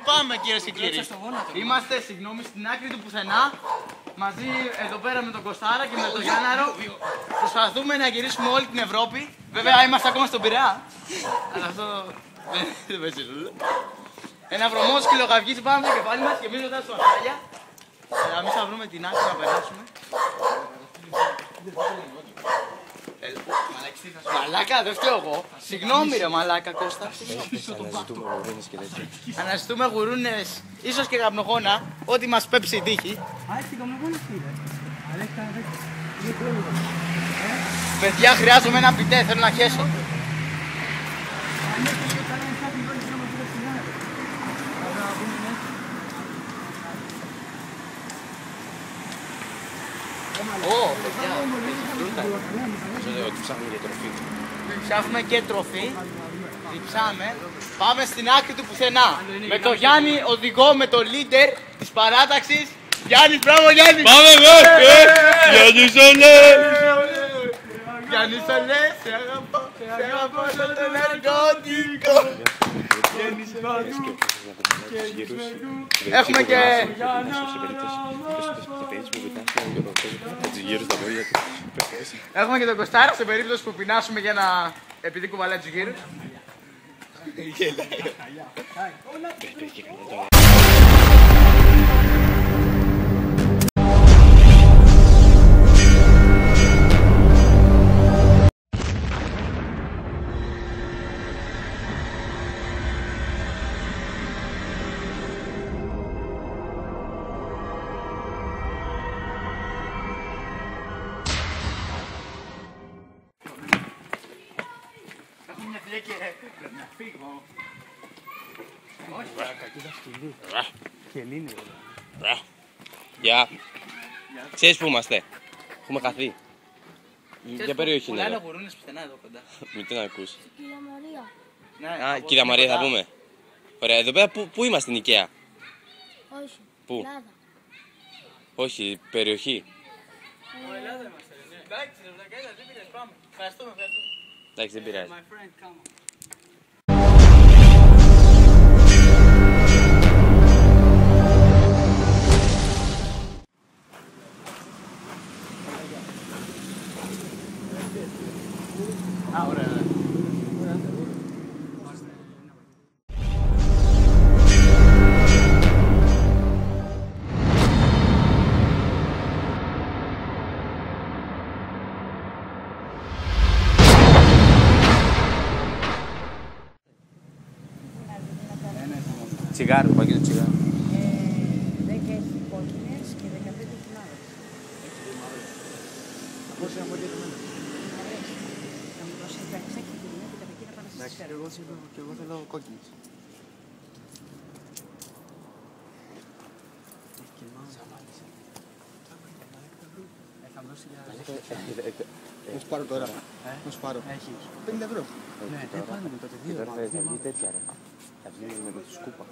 Πάμε κυρίες και κύριοι. Είμαστε, συγγνώμη, στην άκρη του πουθενά. Μαζί εδώ πέρα με τον Κωστάρα και με τον Γιάνναρο. Προσπαθούμε να γυρίσουμε όλη την Ευρώπη. Βέβαια είμαστε ακόμα στον Πειραιά. Αλλά αυτό δεν παίζει ρόλο. Ένα βρωμόσκυλο καυγεί πάνω στο κεφάλι μας και εμείς μετά στο ασφάλεια. Εμείς θα βρούμε την άκρη να περάσουμε. Μαλάκα, δεν φταίω εγώ. Συγγνώμη ρε μαλάκα Κώστα. Αναζητούμε γουρούνες, ίσως και καπνογόνα, ό,τι μας πέψει η τύχη. Παιδιά, χρειάζομαι ένα πιτέ, θέλω να χέσω. Ψάχνουμε και τροφή. Ψάχνουμε και τροφή. Διψάμε. Πάμε στην άκρη του πουθενά. Με το Γιάννη οδηγό, με το leader της παράταξης. Γιάννη, μπράβο Γιάννη! Πάμε βέβαια! Γιάννη Σολέ! Γιάννη Σολέ, σε αγαπώ σαν το ναρκώτικο. Έχουμε και... Έχουμε και τον Κωστάρα σε περίπτωση που πεινάσουμε για να... επειδή κουβαλάει τους γύρους. Να φύγω. Γεια. Ξέρεις που είμαστε? Έχουμε χαθεί. Για περιοχή είναι εδώ. εδώ. Γουρούνες πουθενά εδώ κοντά. Μην την ακούσει. Κυρία Μαρία. Α, κυρία Μαρία θα πούμε. Ωραία, εδώ πέρα πού είμαστε στην Οικαία? Όχι. Πού? Ελλάδα. Όχι, περιοχή. Ελλάδα είμαστε, ναι. Εντάξει, δεν πειράζει, πάμε. Ευχαριστούμε. Εντάξει, δεν πειράζει. Α, ωραία. Τσιγάρο, πακέτο τσιγάρο. 10 κόκκινες και 15 χιλιάδες. Πόση αμμοντία Θα μου δώσει 16 χιλιάδες και κατακεί να πάνε στις φέρω. και εγώ θέλω κόκκινες. Να σου πάρω τώρα. Να σου πάρω. 50 ευρώ. Ναι, δεν πάνε με τότε 2 ευρώ. Θα βγει τέτοια ρε. Θα βγει με το σκούπα.